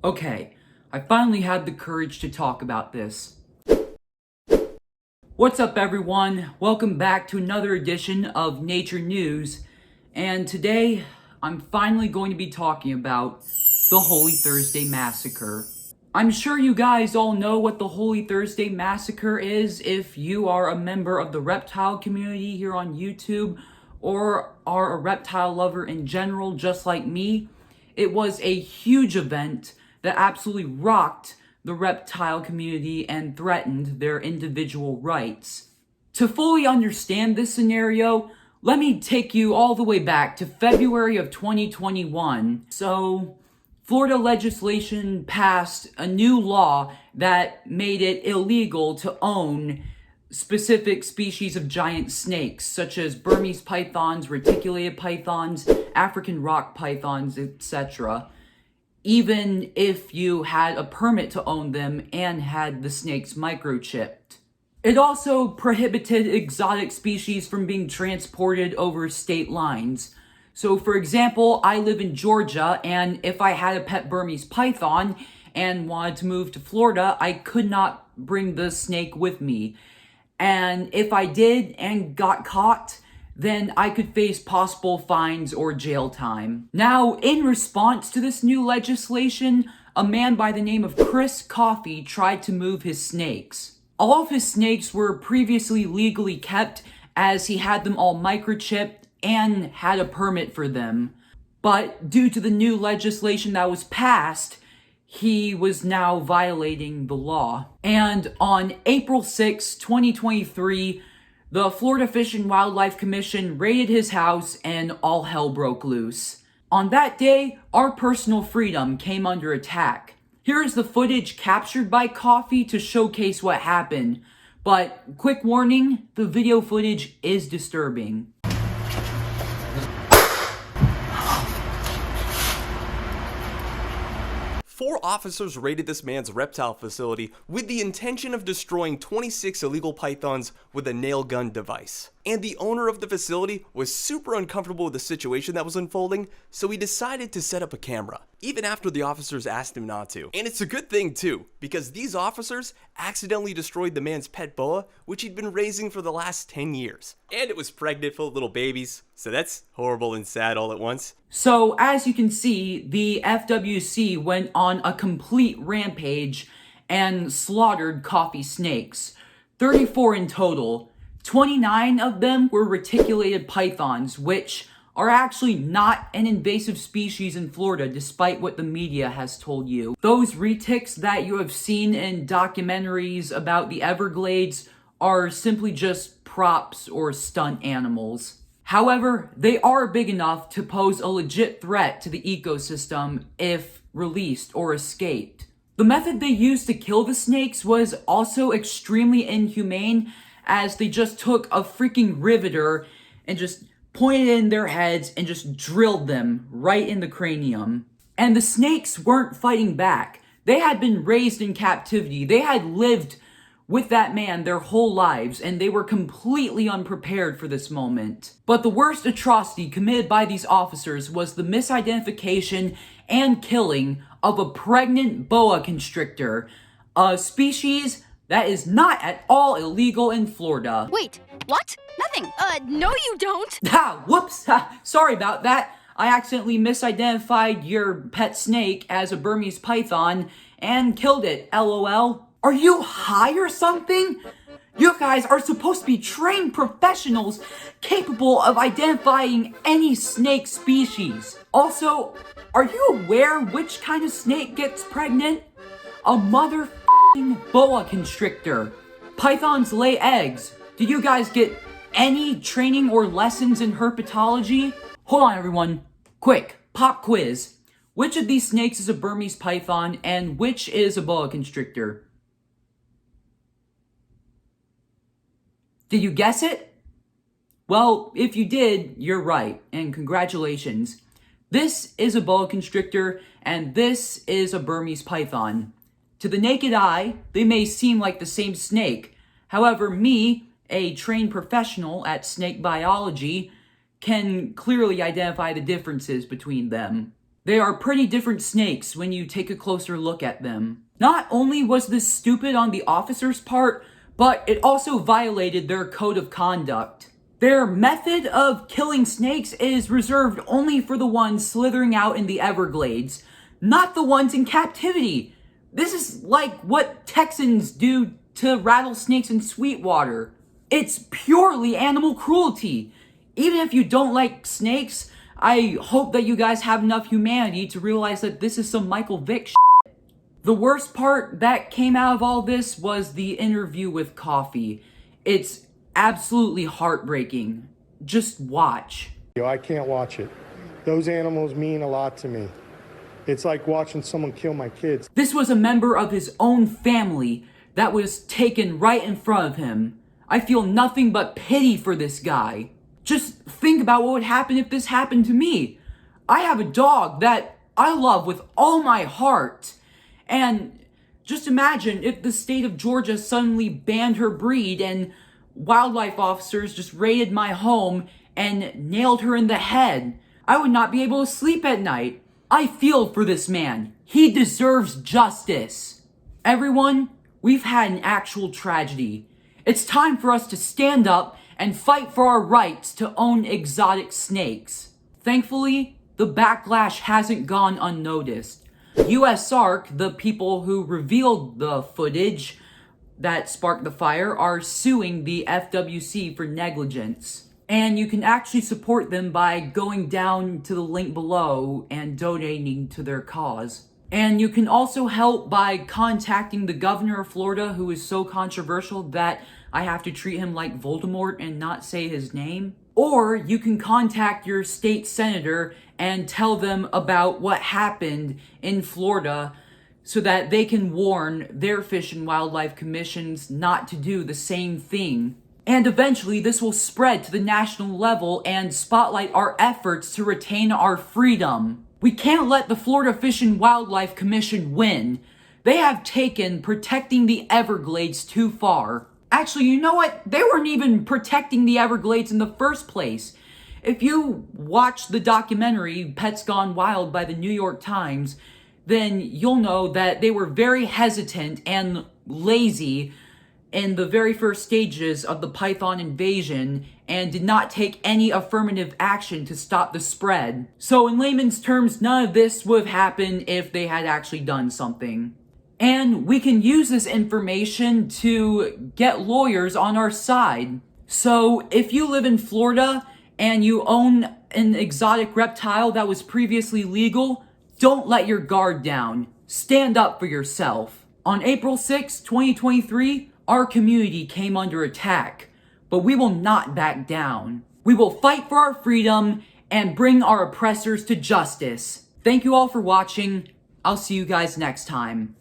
Okay, I finally had the courage to talk about this. What's up, everyone? Welcome back to another edition of Nature News, and today I'm finally going to be talking about the Holy Thursday Massacre. I'm sure you guys all know what the Holy Thursday Massacre is if you are a member of the reptile community here on YouTube or are a reptile lover in general, just like me. It was a huge event that absolutely rocked the reptile community and threatened their individual rights. To fully understand this scenario, let me take you all the way back to February of 2021. So, Florida legislation passed a new law that made it illegal to own specific species of giant snakes, such as Burmese pythons, reticulated pythons, African rock pythons, etc., even if you had a permit to own them and had the snakes microchipped. It also prohibited exotic species from being transported over state lines. So, for example, I live in Georgia, and if I had a pet Burmese python and wanted to move to Florida, I could not bring the snake with me. And if I did and got caught, then I could face possible fines or jail time. Now, in response to this new legislation, a man by the name of Chris Coffey tried to move his snakes. All of his snakes were previously legally kept, as he had them all microchipped and had a permit for them. But due to the new legislation that was passed, he was now violating the law. And on April 6, 2023, the Florida Fish and Wildlife Commission raided his house and all hell broke loose. On that day, our personal freedom came under attack. Here is the footage captured by Coffey to showcase what happened. But quick warning, the video footage is disturbing. 4 officers raided this man's reptile facility with the intention of destroying 26 illegal pythons with a nail gun device. And the owner of the facility was super uncomfortable with the situation that was unfolding, so he decided to set up a camera, even after the officers asked him not to. And it's a good thing too, because these officers accidentally destroyed the man's pet boa, which he'd been raising for the last 10 years. And it was pregnant full of little babies, so that's horrible and sad all at once. So, as you can see, the FWC went on a complete rampage and slaughtered Coffey snakes. 34 in total. 29 of them were reticulated pythons, which are actually not an invasive species in Florida, despite what the media has told you. Those retics that you have seen in documentaries about the Everglades are simply just props or stunt animals. However, they are big enough to pose a legit threat to the ecosystem if released or escaped. The method they used to kill the snakes was also extremely inhumane, as they just took a freaking riveter and just pointed it in their heads and just drilled them right in the cranium. And the snakes weren't fighting back. They had been raised in captivity. They had lived with that man their whole lives, and they were completely unprepared for this moment. But the worst atrocity committed by these officers was the misidentification and killing of a pregnant boa constrictor, a species that is not at all illegal in Florida. Wait, what? Nothing. No you don't. Whoops. Sorry about that. I accidentally misidentified your pet snake as a Burmese python and killed it, LOL. Are you high or something? You guys are supposed to be trained professionals capable of identifying any snake species. Also, are you aware which kind of snake gets pregnant? A motherfucking boa constrictor. Pythons lay eggs. Did you guys get any training or lessons in herpetology? Hold on, everyone. Quick, pop quiz. Which of these snakes is a Burmese python and which is a boa constrictor? Did you guess it? Well, if you did, you're right, and congratulations. This is a boa constrictor, and this is a Burmese python. To the naked eye, they may seem like the same snake. However, me, a trained professional at snake biology, can clearly identify the differences between them. They are pretty different snakes when you take a closer look at them. Not only was this stupid on the officer's part, but it also violated their code of conduct. Their method of killing snakes is reserved only for the ones slithering out in the Everglades, not the ones in captivity. This is like what Texans do to rattlesnakes in Sweetwater. It's purely animal cruelty. Even if you don't like snakes, I hope that you guys have enough humanity to realize that this is some Michael Vick shit. The worst part that came out of all this was the interview with Coffee. It's absolutely heartbreaking. Just watch. I can't watch it. Those animals mean a lot to me. It's like watching someone kill my kids. This was a member of his own family that was taken right in front of him. I feel nothing but pity for this guy. Just think about what would happen if this happened to me. I have a dog that I love with all my heart. And just imagine if the state of Georgia suddenly banned her breed and wildlife officers just raided my home and nailed her in the head. I would not be able to sleep at night. I feel for this man. He deserves justice. Everyone, we've had an actual tragedy. It's time for us to stand up and fight for our rights to own exotic snakes. Thankfully, the backlash hasn't gone unnoticed. USARK, the people who revealed the footage that sparked the fire, are suing the FWC for negligence. And you can actually support them by going down to the link below and donating to their cause. And you can also help by contacting the governor of Florida, who is so controversial that I have to treat him like Voldemort and not say his name. Or you can contact your state senator and tell them about what happened in Florida so that they can warn their Fish and Wildlife commissions not to do the same thing. And eventually this will spread to the national level and spotlight our efforts to retain our freedom. We can't let the Florida Fish and Wildlife Commission win. They have taken protecting the Everglades too far. Actually, you know what? They weren't even protecting the Everglades in the first place. If you watch the documentary Pets Gone Wild by the New York Times, then you'll know that they were very hesitant and lazy in the very first stages of the python invasion and did not take any affirmative action to stop the spread. So in layman's terms, none of this would have happened if they had actually done something. And we can use this information to get lawyers on our side. So if you live in Florida and you own an exotic reptile that was previously legal, don't let your guard down. Stand up for yourself. On April 6, 2023, our community came under attack, but we will not back down. We will fight for our freedom and bring our oppressors to justice. Thank you all for watching. I'll see you guys next time.